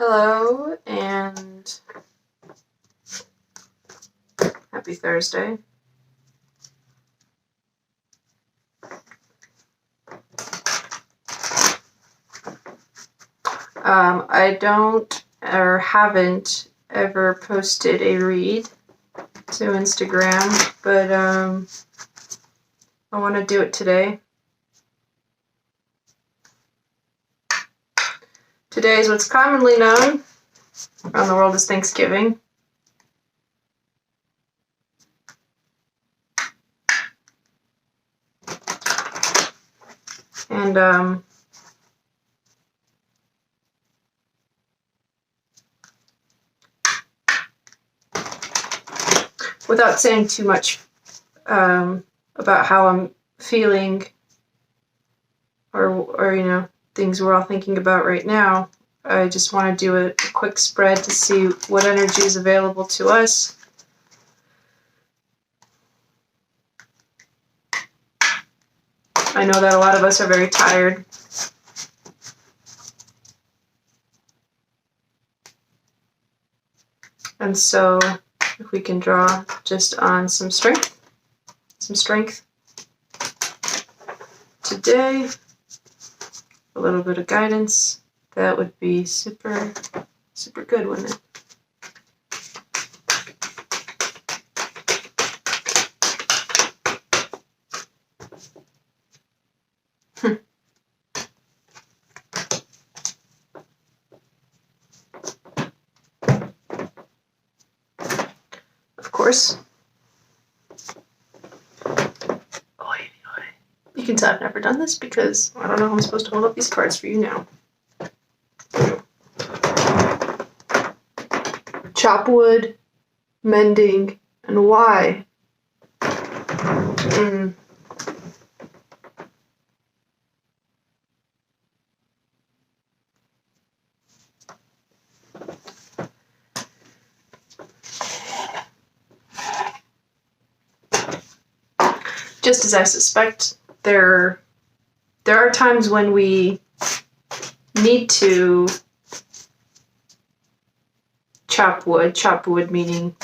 Hello and happy Thursday. I don't or haven't ever posted a read to Instagram, but I want to do it today. Today is what's commonly known around the world as Thanksgiving. And without saying too much about how I'm feeling or things we're all thinking about right now, I just want to do a quick spread to see what energy is available to us. I know that a lot of us are very tired. And so if we can draw just on some strength today, a little bit of guidance, that would be super, super good, wouldn't it? Of course. You can tell I've never done this because I don't know how I'm supposed to hold up these cards for you now. Chop wood, mending, and why? Just as I suspect, there are times when we need to chop wood meaning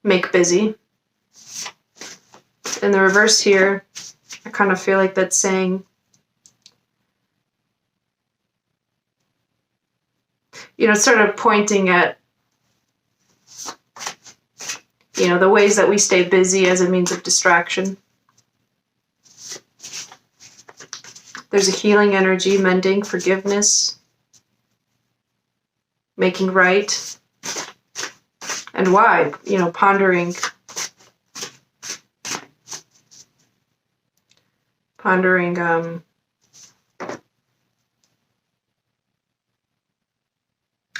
make busy. In the reverse here, I kind of feel like that's saying, it's sort of pointing at the ways that we stay busy as a means of distraction. There's a healing energy, mending, forgiveness, making right, and why, pondering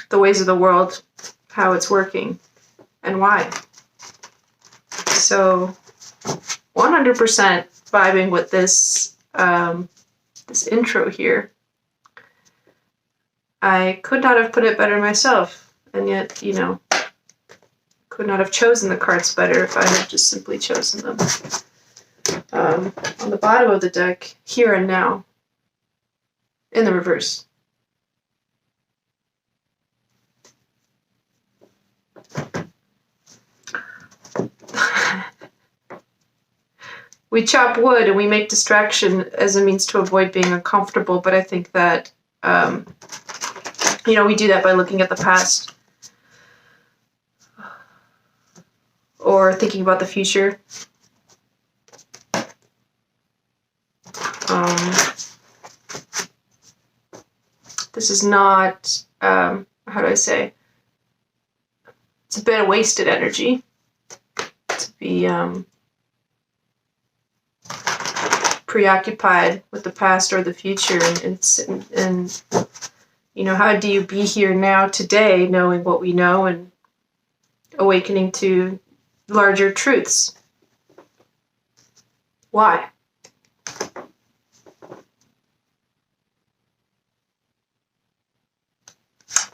the ways of the world, how it's working, and why. So 100% vibing with this this intro here. I could not have put it better myself, and yet, could not have chosen the cards better if I had just simply chosen them. On the bottom of the deck, here and now, in the reverse. We chop wood and we make distraction as a means to avoid being uncomfortable, but I think that, we do that by looking at the past or thinking about the future. This is not, how do I say, it's a bit of wasted energy to be preoccupied with the past or the future, and how do you be here now today, knowing what we know and awakening to larger truths? Why?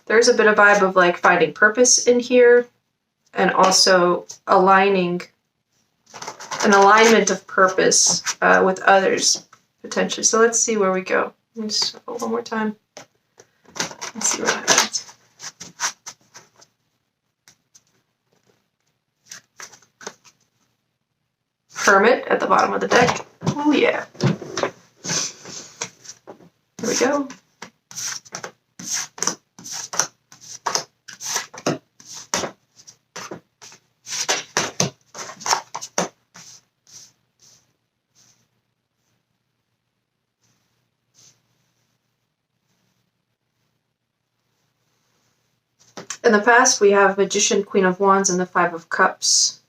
There's a bit of vibe of like finding purpose in here, and also an alignment of purpose with others, potentially. So let's see where we go. Let me just shuffle one more time. Let's see what happens. Hermit at the bottom of the deck. Oh yeah. Here we go. In the past, we have Magician, Queen of Wands, and the Five of Cups.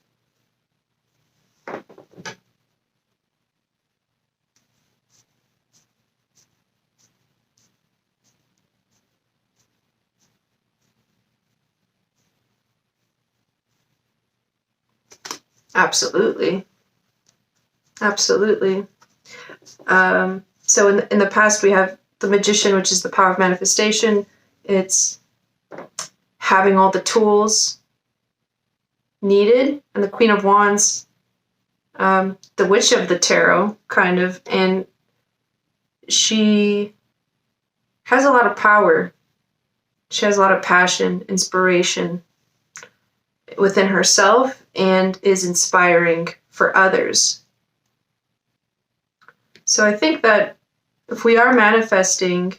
Absolutely. Absolutely. So in the past, we have the Magician, which is the power of manifestation. It's having all the tools needed. And the Queen of Wands, the Witch of the Tarot, kind of. And she has a lot of power. She has a lot of passion, inspiration within herself, and is inspiring for others. So I think that if we are manifesting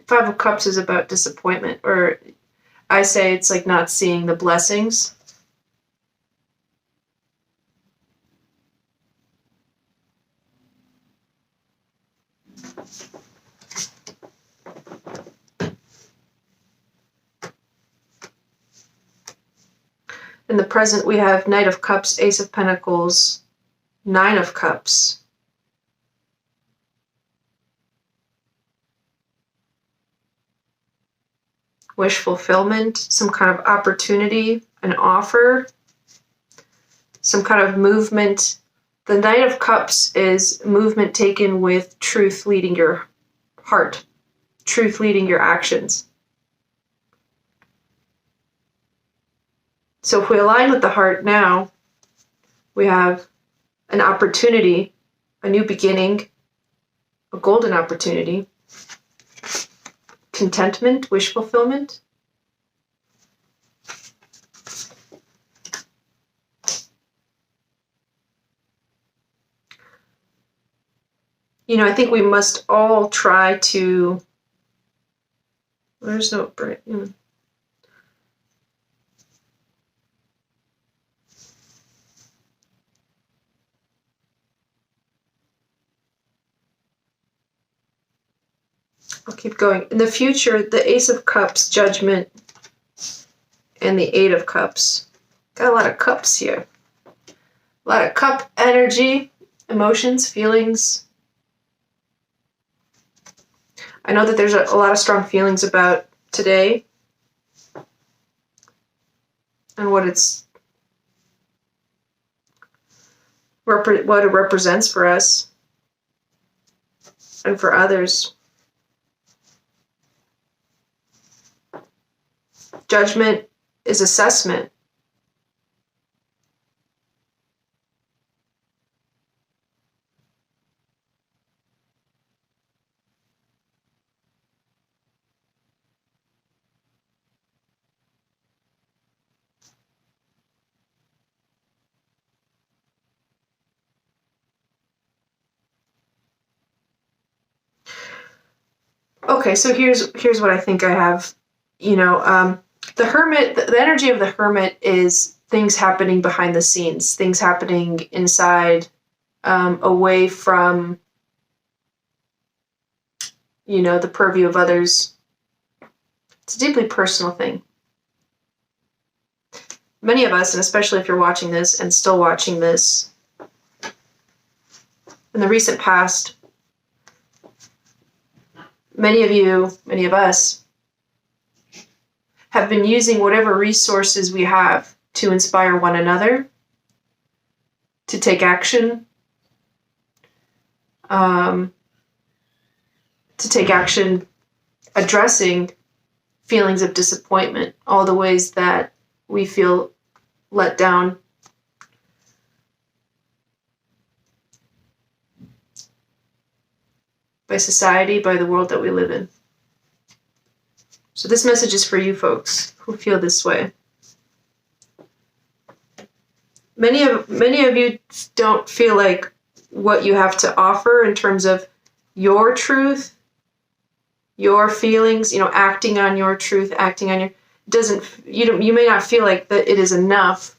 Five of Cups is about disappointment, or I say it's like not seeing the blessings. In the present, we have Knight of Cups, Ace of Pentacles, Nine of Cups. Wish fulfillment, some kind of opportunity, an offer, some kind of movement. The Knight of Cups is movement taken with truth leading your heart, truth leading your actions. So if we align with the heart now, we have an opportunity, a new beginning, a golden opportunity, contentment, wish fulfillment. You know, I think we must all try to, there's no, I'll keep going. In the future, the Ace of Cups, Judgment, and the Eight of Cups. Got a lot of cups here. A lot of cup energy, emotions, feelings. I know that there's a lot of strong feelings about today and what it represents for us and for others. Judgment is assessment. Okay, so here's what I think I have. You know, the Hermit, the energy of the Hermit is things happening behind the scenes, things happening inside, away from, you know, the purview of others. It's a deeply personal thing. Many of us, and especially if you're watching this and still watching this, in the recent past, many of us, have been using whatever resources we have to inspire one another, to take action, addressing feelings of disappointment, all the ways that we feel let down. By society, by the world that we live in. So this message is for you folks who feel this way. Many of you don't feel like what you have to offer in terms of your truth, your feelings, acting on your truth, acting on you may not feel like that it is enough.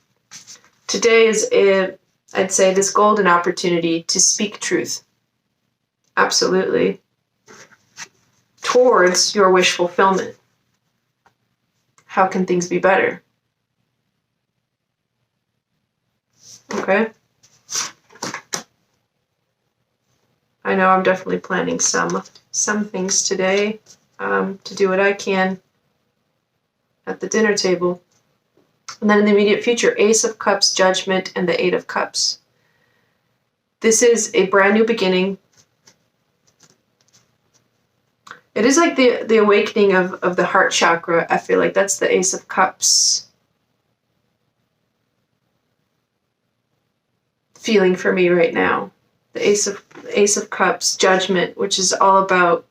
Today is I'd say this golden opportunity to speak truth. Absolutely. Towards your wish fulfillment. How can things be better? Okay. I know I'm definitely planning some things today to do what I can at the dinner table. And then in the immediate future, Ace of Cups, Judgment, and the Eight of Cups. This is a brand new beginning. It is like the awakening of the heart chakra. I feel like that's the Ace of Cups feeling for me right now. The Ace of Cups, Judgment, which is all about,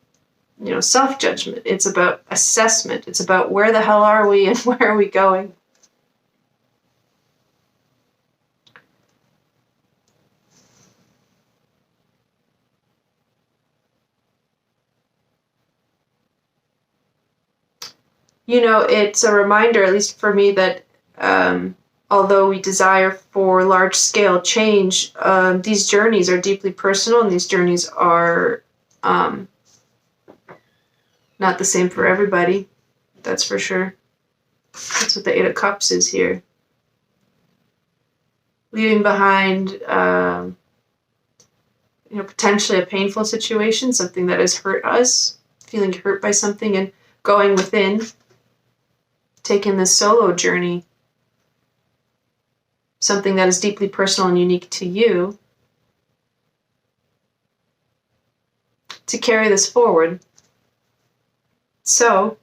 self-judgment. It's about assessment. It's about where the hell are we and where are we going? It's a reminder, at least for me, that although we desire for large-scale change, these journeys are deeply personal, and these journeys are not the same for everybody. That's for sure. That's what the Eight of Cups is here. Leaving behind, potentially a painful situation, something that has hurt us, feeling hurt by something, and going within, taking this solo journey, something that is deeply personal and unique to you, to carry this forward. So,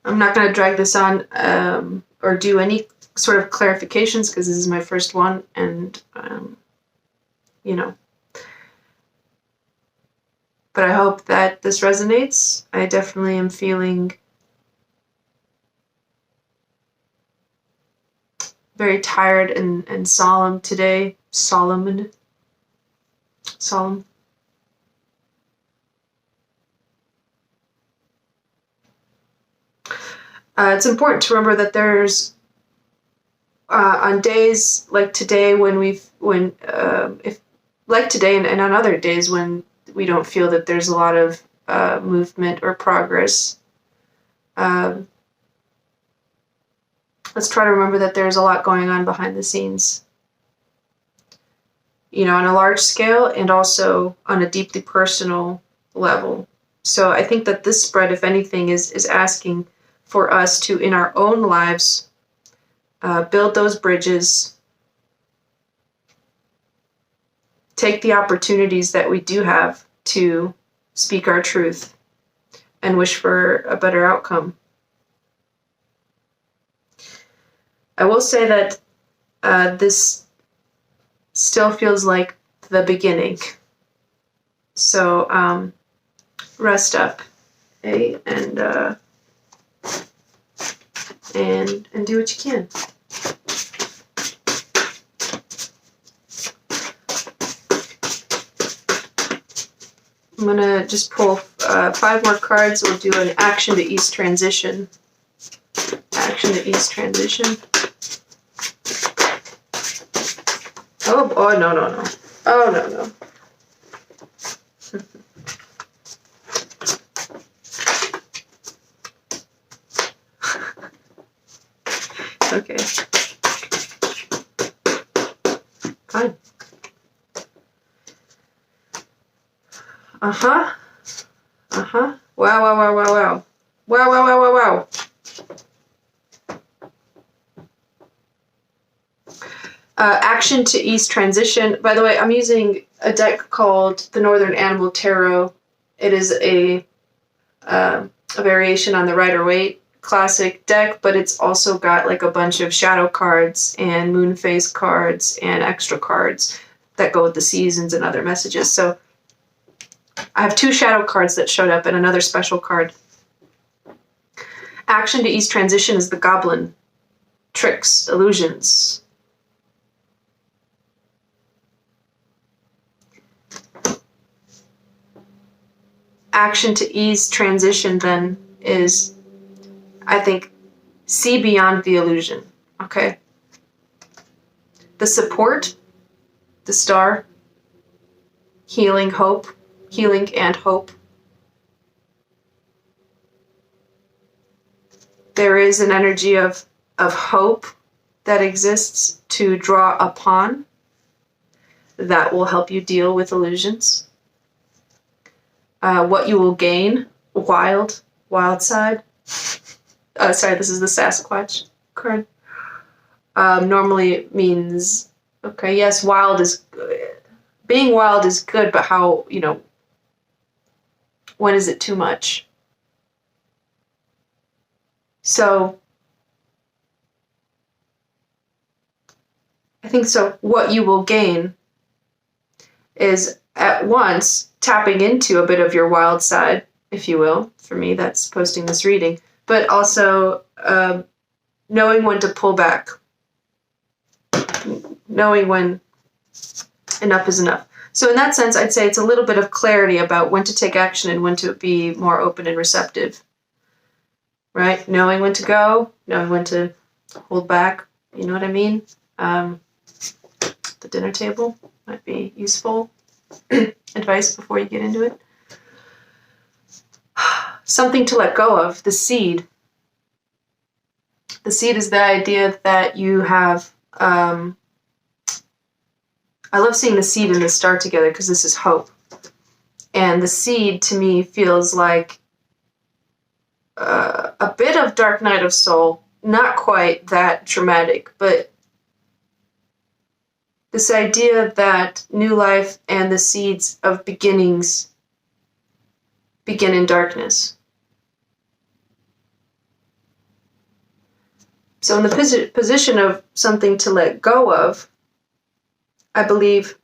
I'm not going to drag this on or do any sort of clarifications because this is my first one, and but I hope that this resonates. I definitely am feeling very tired and solemn today. Solemn. It's important to remember that there's on days like today if like today and on other days when we don't feel that there's a lot of movement or progress. Let's try to remember that there's a lot going on behind the scenes. On a large scale and also on a deeply personal level. So I think that this spread, if anything, is asking for us to, in our own lives, build those bridges, take the opportunities that we do have to speak our truth and wish for a better outcome. I will say that this still feels like the beginning. So rest up, and do what you can. I'm going to just pull 5 more cards. We'll do an action to ease transition. Action to ease transition. Oh, no. Oh, no. Okay. Fine. Wow. Action to ease transition. By the way, I'm using a deck called the Northern Animal Tarot. It is a variation on the Rider-Waite classic deck, but it's also got like a bunch of shadow cards and moon phase cards and extra cards that go with the seasons and other messages. So I have 2 shadow cards that showed up and another special card. Action to ease transition is the Goblin. Tricks, illusions. Action to ease transition then is, I think, see beyond the illusion, okay? The support, the star, healing, hope, healing and hope. There is an energy of hope that exists to draw upon that will help you deal with illusions. What you will gain, wild side. Sorry, this is the Sasquatch card. Normally means, okay, yes, being wild is good, but how, when is it too much? So, I think so. What you will gain is at once tapping into a bit of your wild side, if you will. For me, that's posting this reading. But also knowing when to pull back. Knowing when enough is enough. So in that sense, I'd say it's a little bit of clarity about when to take action and when to be more open and receptive. Right? Knowing when to go, knowing when to hold back. You know what I mean? The dinner table might be useful advice before you get into it. Something to let go of, the seed. The seed is the idea that you have, I love seeing the seed and the star together because this is hope. And the seed to me feels like a bit of Dark Night of Soul, not quite that dramatic, but this idea that new life and the seeds of beginnings begin in darkness. So in the position of something to let go of, I believe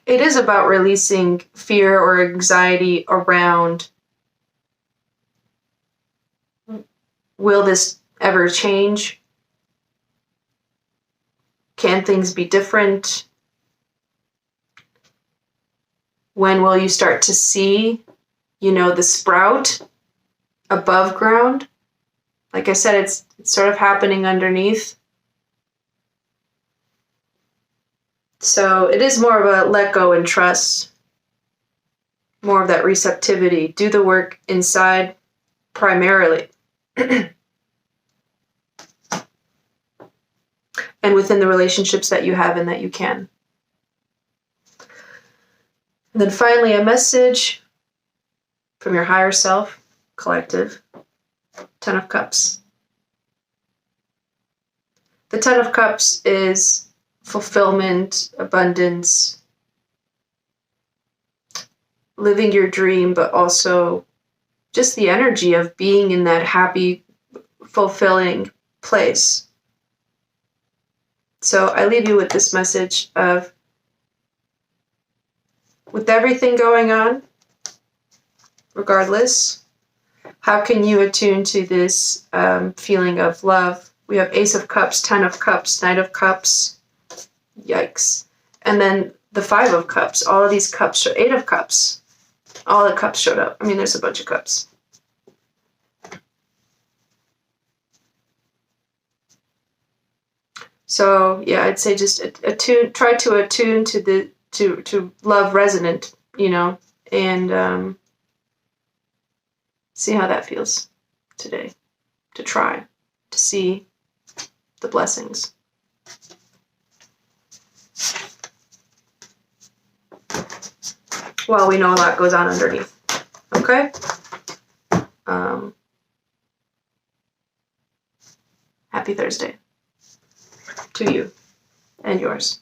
it is about releasing fear or anxiety around, will this ever change? Can things be different? When will you start to see, the sprout above ground? Like I said, it's sort of happening underneath. So it is more of a let go and trust, more of that receptivity. Do the work inside primarily. And within the relationships that you have and that you can. And then finally, a message from your higher self, collective. 10 of Cups. The 10 of Cups is fulfillment, abundance, living your dream, but also just the energy of being in that happy, fulfilling place. So I leave you with this message of, with everything going on, regardless, how can you attune to this feeling of love? We have Ace of Cups, 10 of Cups, Knight of Cups, yikes. And then the 5 of Cups, all of these cups, 8 of Cups, all the cups showed up. I mean, there's a bunch of cups. So yeah, I'd say just try to attune to love resonant, and see how that feels today. To try to see the blessings. Well, we know a lot goes on underneath. Okay? Happy Thursday to you and yours.